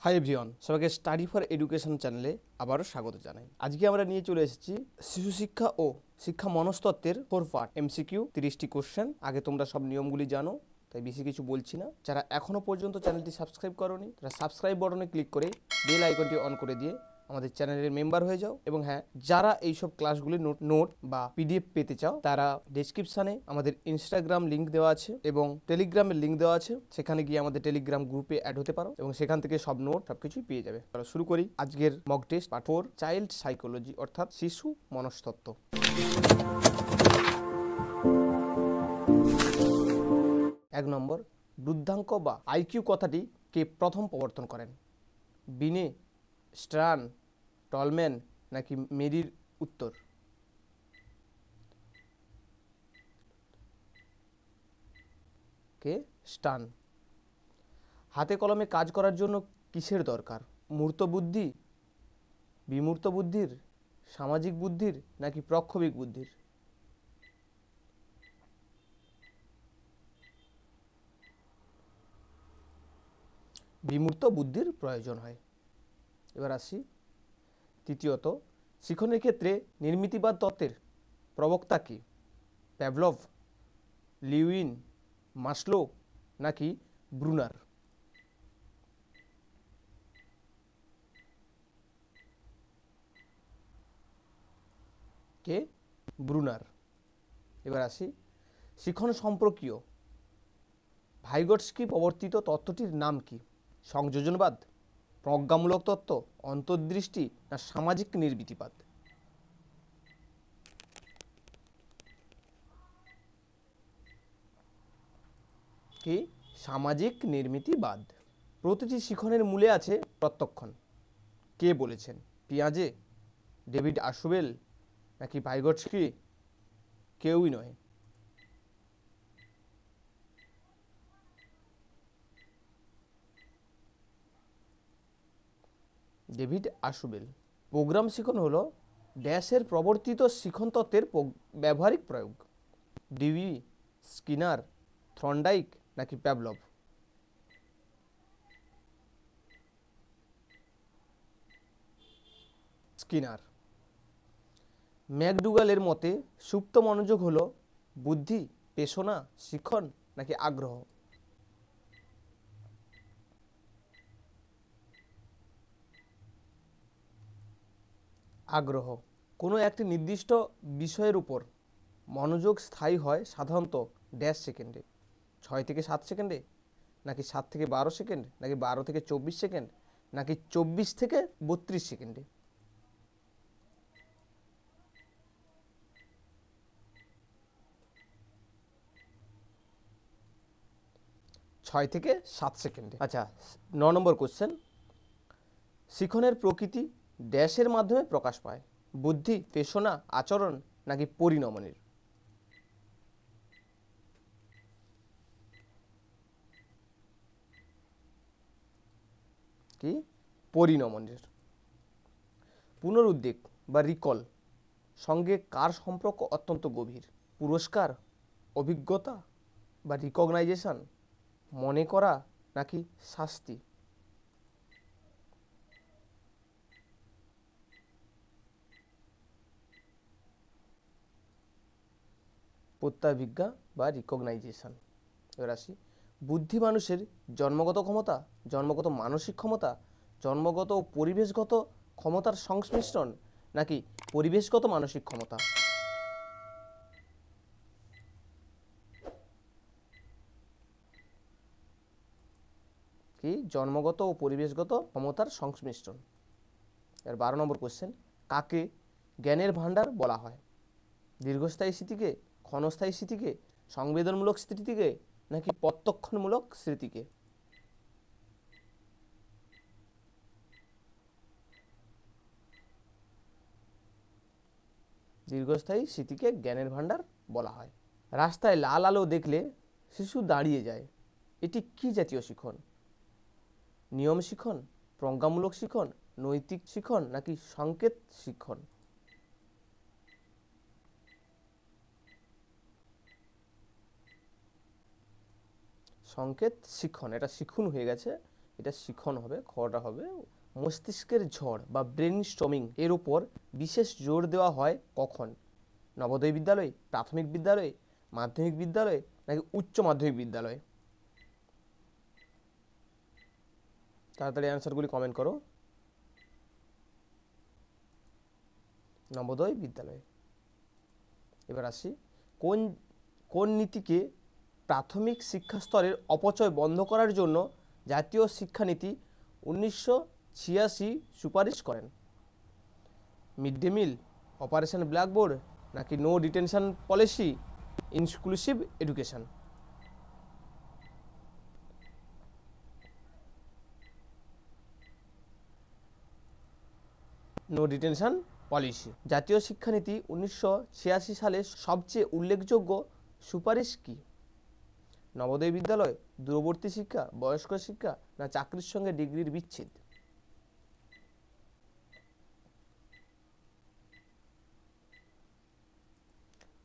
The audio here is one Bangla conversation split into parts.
হাই এভরিওয়ান, সবাইকে স্টাডি ফর এডুকেশন চ্যানেলে আবারও স্বাগত জানাই। আজকে আমরা নিয়ে চলে এসেছি শিশু শিক্ষা ও শিক্ষা মনস্তত্ত্বের 4 পার্ট MCQ 30টি কোশ্চেন। আগে তোমরা সব নিয়মগুলি জানো, তাই বেশি কিছু বলছি না। যারা এখনো পর্যন্ত চ্যানেলটি সাবস্ক্রাইব করোনি তারা সাবস্ক্রাইব বাটনে ক্লিক করে বেল আইকনটি অন করে দিয়ে আমাদের চ্যানেলের মেম্বার হয়ে যাও। এবং হ্যাঁ, যারা এইসব ক্লাসগুলি নোট বা PDF পেতে চাও তারা ডেসক্রিপশানে আমাদের ইনস্টাগ্রাম লিঙ্ক দেওয়া আছে এবং টেলিগ্রামের লিঙ্ক দেওয়া আছে, সেখানে গিয়ে আমাদের টেলিগ্রাম গ্রুপে অ্যাড হতে পারো এবং সেখান থেকে সব নোট সবকিছুই পেয়ে যাবে। তাহলে শুরু করি আজকের mock test part 4, child psychology অর্থাৎ শিশু মনস্তত্ত্ব। 1 নম্বর, বৃদ্ধাঙ্ক বা IQ কথাটি কে প্রথম প্রবর্তন করেন? বিনে, স্ট্রান, টলম্যান নাকি মেরির? উত্তর কে? স্টান। হাতে কলমে কাজ করার জন্য কিসের দরকার? মূর্ত বুদ্ধি, বিমূর্ত বুদ্ধির, সামাজিক বুদ্ধির নাকি প্রক্ষোভিক বুদ্ধির? বিমূর্ত বুদ্ধির প্রয়োজন হয়। এবার আসি তৃতীয়ত, শিক্ষণের ক্ষেত্রে নির্মিতিবাদ তত্ত্বের প্রবক্তা কি? প্যাভলভ, লিউইন, মাসলো নাকি ব্রুনার? কে? ব্রুনার। এবার আসি শিক্ষণ সম্পর্কীয় ভাইগটস্কি প্রবর্তিত তত্ত্বটির নাম কি? সংযোজনবাদ, প্রজ্ঞামূলক তত্ত্ব, অন্তর্দৃষ্টি না সামাজিক নির্মিতিবাদ? কি? সামাজিক নির্মিতিবাদ। প্রতিটি শিক্ষণের মূলে আছে প্রত্যক্ষণ। কে বলেছেন? পিয়াজে, ডেভিড আশুবেল নাকি ভাইগটস্কি? কেউই নয়। ডেভিড আশুবেল। প্রোগ্রাম শিখন হলো ড্যাশের প্রবর্তিত শিখন তত্ত্বের ব্যবহারিক প্রয়োগ। ডিভি, স্কিনার, থর্নডাইক নাকি প্যাভলভ? স্কিনার। ম্যাকডুগালের মতে সুপ্ত মনোযোগ হলো বুদ্ধি, পেশনা, শিখন নাকি আগ্রহ? আগ্রহ। কোনো একটি নির্দিষ্ট বিষয়ের উপর মনোযোগ স্থায়ী হয় সাধারণত ড্যাশ সেকেন্ডে, 6 থেকে 7 সেকেন্ডে নাকি 7 থেকে 12 সেকেন্ড নাকি 12 থেকে 24 সেকেন্ড নাকি 24 থেকে 32 সেকেন্ডে? 6 থেকে 7 সেকেন্ডে। আচ্ছা, 9 নম্বর কোশ্চেন, শিখনের প্রকৃতি ড্যাশের মাধ্যমে প্রকাশ পায়? বুদ্ধি, পেশনা, আচরণ নাকি পরিণমনের? কি? পরিণমনের। পুনরুদ্বেগ বা রিকল সঙ্গে কার সম্পর্ক অত্যন্ত গভীর? পুরস্কার, অভিজ্ঞতা বা রিকগনাইজেশন, মনে করা নাকি শাস্তি? প্রত্যাভিজ্ঞা বা রিকগনাইজেশন। এবার আসি বুদ্ধি মানুষের জন্মগত ক্ষমতা, জন্মগত মানসিক ক্ষমতা, জন্মগত ও পরিবেশগত ক্ষমতার সংমিশ্রণ নাকি পরিবেশগত মানসিক ক্ষমতা? কি? জন্মগত ও পরিবেশগত ক্ষমতার সংমিশ্রণ। এর 12 নম্বর কোশ্চেন, কাকে জ্ঞানের ভাণ্ডার বলা হয়? দীর্ঘস্থায়ী স্মৃতিকে, ক্ষণস্থায়ী স্মৃতিকে, সংবেদনমূলক স্মৃতিকে নাকি প্রত্যক্ষণমূলক স্মৃতিকে? দীর্ঘস্থায়ী স্মৃতিকে জ্ঞানের ভাণ্ডার বলা হয়। রাস্তায় লাল আলো দেখলে শিশু দাঁড়িয়ে যায়, এটি কি জাতীয় শিখন? নিয়ম শিখন, প্রজ্ঞামূলক শিখন, নৈতিক শিখন নাকি সংকেত শিখন? সংকেত শিখন। এটা শিখুন হয়ে গেছে, এটা শিখন হবে, খটা হবে। মস্তিষ্কের ঝড় বা ব্রেন স্টর্মিং এর উপর বিশেষ জোর দেওয়া হয় কখন? নবোদয় বিদ্যালয়, প্রাথমিক বিদ্যালয়, মাধ্যমিক বিদ্যালয় নাকি উচ্চ মাধ্যমিক বিদ্যালয়? তাড়াতাড়ি অ্যান্সারগুলি কমেন্ট করো। নবোদয় বিদ্যালয়। এবার আসি, কোন কোন নীতিকে প্রাথমিক শিক্ষা স্তরের অপচয় বন্ধ করার জন্য জাতীয় শিক্ষানীতি 1986 সুপারিশ করেন? Mid day meal, operation blackboard নাকি no detention policy, inclusive education? No detention policy. জাতীয় শিক্ষানীতি 1986 সালে সবচেয়ে উল্লেখযোগ্য সুপারিশ কি? নবোদয় বিদ্যালয়, দূরবর্তী শিক্ষা, বয়স্ক শিক্ষা না চাকরির সঙ্গে ডিগ্রির বিচ্ছেদ?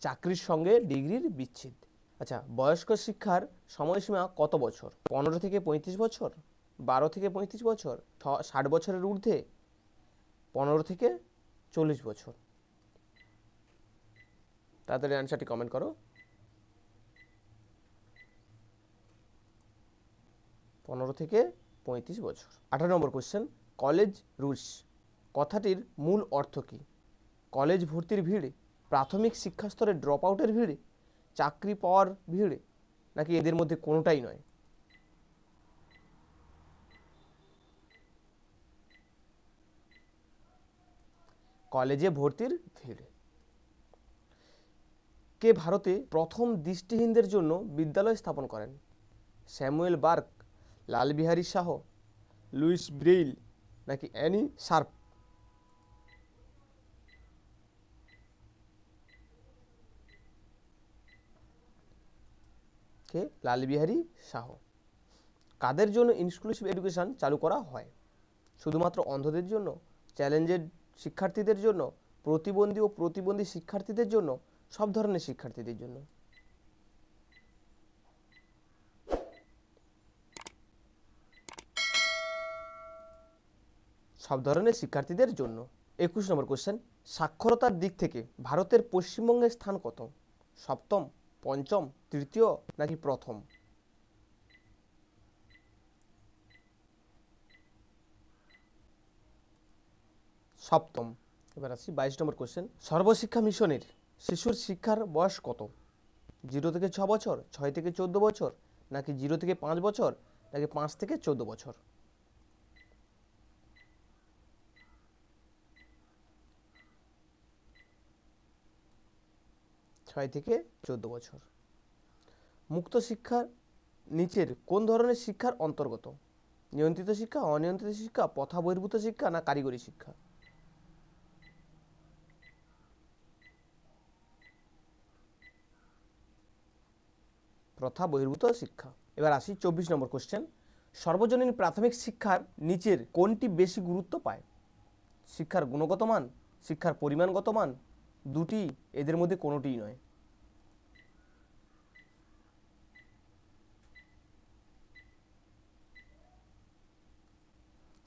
চাকরির সঙ্গে ডিগ্রির বিচ্ছেদ। আচ্ছা, বয়স্ক শিক্ষার সময়সীমা কত বছর? 15 থেকে 35 বছর, 12 থেকে 35 বছর, 60 বছরের ঊর্ধ্বে, 15 থেকে 40 বছর? তাড়াতাড়ি অ্যান্সারটি কমেন্ট করো। 15 থেকে 35 বছর। 18 নম্বর কোশ্চেন, কলেজ রুলস কথাটির মূল অর্থ কী? কলেজ ভর্তির ভিড়, প্রাথমিক শিক্ষা স্তরে ড্রপ আউটের ভিড়, চাকরি পাওয়ার ভিড় নাকি এদের মধ্যে কোনোটাই নয়? কলেজে ভর্তির ভিড়। কে ভারতে প্রথম দৃষ্টিহীনদের জন্য বিদ্যালয় স্থাপন করেন? Samuel Burke, Lalbihari Shah, Louis Braille নাকি অ্যানি শার্প? কে? লালবিহারী শাহ। কাদের জন্য ইনক্লুসিভ এডুকেশন চালু করা হয়? শুধুমাত্র অন্ধদের জন্য, চ্যালেঞ্জের শিক্ষার্থীদের জন্য, প্রতিবন্ধী ও প্রতিবন্ধী শিক্ষার্থীদের জন্য, সব ধরনের শিক্ষার্থীদের জন্য? সব ধরনের শিক্ষার্থীদের জন্য। 21 নম্বর কোশ্চেন, সাক্ষরতার দিক থেকে ভারতের পশ্চিমবঙ্গের স্থান কত? সপ্তম, পঞ্চম, তৃতীয় নাকি প্রথম? সপ্তম। এবার আসি 22 নম্বর কোশ্চেন, সর্বশিক্ষা মিশনের শিশুর শিক্ষার বয়স কত? 0 থেকে 6 বছর, 6 থেকে 14 বছর নাকি 0 থেকে 5 বছর নাকি 5 থেকে 14 বছর? 6 থেকে 14 বছর। মুক্ত শিক্ষার নিচের কোন ধরনের শিক্ষার অন্তর্গত? নিয়ন্ত্রিত শিক্ষা, অনিয়ন্ত্রিত শিক্ষা, প্রথা বহির্ভূত শিক্ষা না কারিগরি শিক্ষা? প্রথা বহির্ভূত শিক্ষা। এবার আসি 24 নম্বর কোশ্চেন, সর্বজনীন প্রাথমিক শিক্ষার নিচের কোনটি বেশি গুরুত্ব পায়? শিক্ষার গুণগত মান, শিক্ষার পরিমাণগত মান, দুটি, এদের মধ্যে কোনোটিই নয়?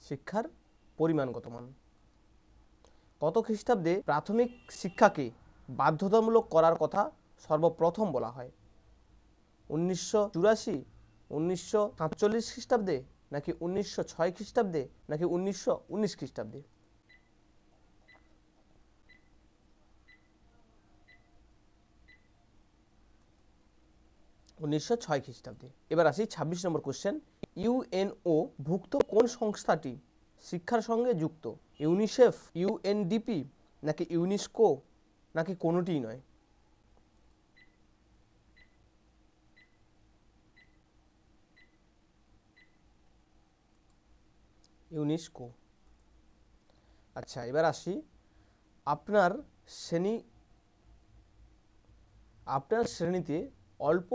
শিক্ষার পরিমাণগত মান। কত খ্রিস্টাব্দে প্রাথমিক শিক্ষাকে বাধ্যতামূলক করার কথা সর্বপ্রথম বলা হয়? 1984, 1947 খ্রিস্টাব্দে নাকি 1906 খ্রিস্টাব্দে নাকি 1919 খ্রিস্টাব্দে? 1906 খ্রিস্টাব্দে। এবার আসি 26 নম্বর কোশ্চেন, ইউএনও ভুক্ত কোন সংস্থাটি শিক্ষার সঙ্গে যুক্ত? ইউনিসেফ, ইউএনডিপি নাকি ইউনেস্কো নাকি কোনোটিই নয়? ইউনেস্কো। আচ্ছা, এবার আসি, আপনার শ্রেণীতে অল্প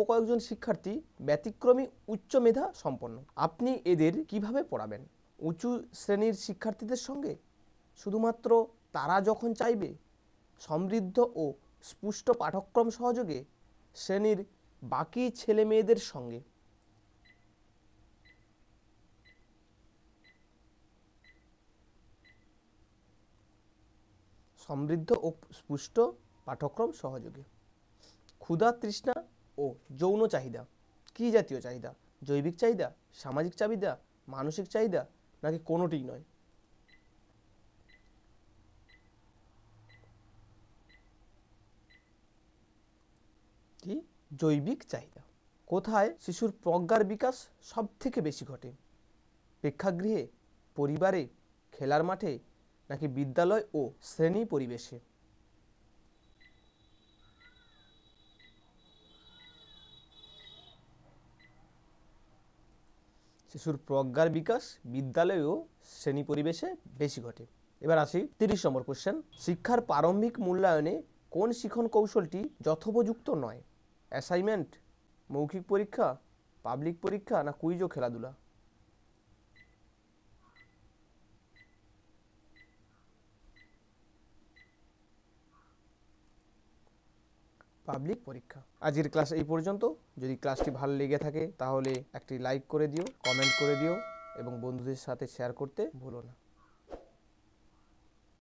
কয়েকজন শিক্ষার্থী ব্যতিক্রমী উচ্চ মেধা সম্পন্ন, আপনি এদের কিভাবে পড়াবেন? উঁচু শ্রেণীর শিক্ষার্থীদের সঙ্গে, শুধুমাত্র তারা যখন চাইবে, সমৃদ্ধ ও স্পুষ্ট পাঠ্যক্রম সহযোগে, শ্রেণীর বাকি ছেলে মেয়েদের সঙ্গে। সমৃদ্ধ ও পুষ্ট পাঠ্যক্রম সহযোগী। ক্ষুধা, তৃষ্ণা ও যৌন চাহিদা কি জাতীয় চাহিদা? জৈবিক চাহিদা, সামাজিক চাহিদা, মানসিক চাহিদা, নাকি কোনোটিই নয়? কি? জৈবিক চাহিদা। কোথায় শিশুর প্রজ্ঞার বিকাশ সব থেকে বেশি ঘটে? প্রেক্ষাগৃহে, পরিবারে, খেলার মাঠে, নাকি বিদ্যালয় ও শ্রেণী পরিবেশে? শিশুর প্রজ্ঞার বিকাশ বিদ্যালয় ও শ্রেণী পরিবেশে বেশি ঘটে। এবার আসি 30 নম্বর কোশ্চেন। শিক্ষার প্রারম্ভিক মূল্যায়নে কোন শিখন কৌশলটি যথোপযুক্ত নয়? অ্যাসাইনমেন্ট, মৌখিক পরীক্ষা, পাবলিক পরীক্ষা, না কুইজ ও খেলাধুলা? পাবলিক পরীক্ষা। আজকের ক্লাস এই পর্যন্ত। যদি ক্লাসটি ভালো লেগে থাকে তাহলে একটি লাইক করে দিও, কমেন্ট করে দিও এবং বন্ধুদের সাথে শেয়ার করতে ভুলো না।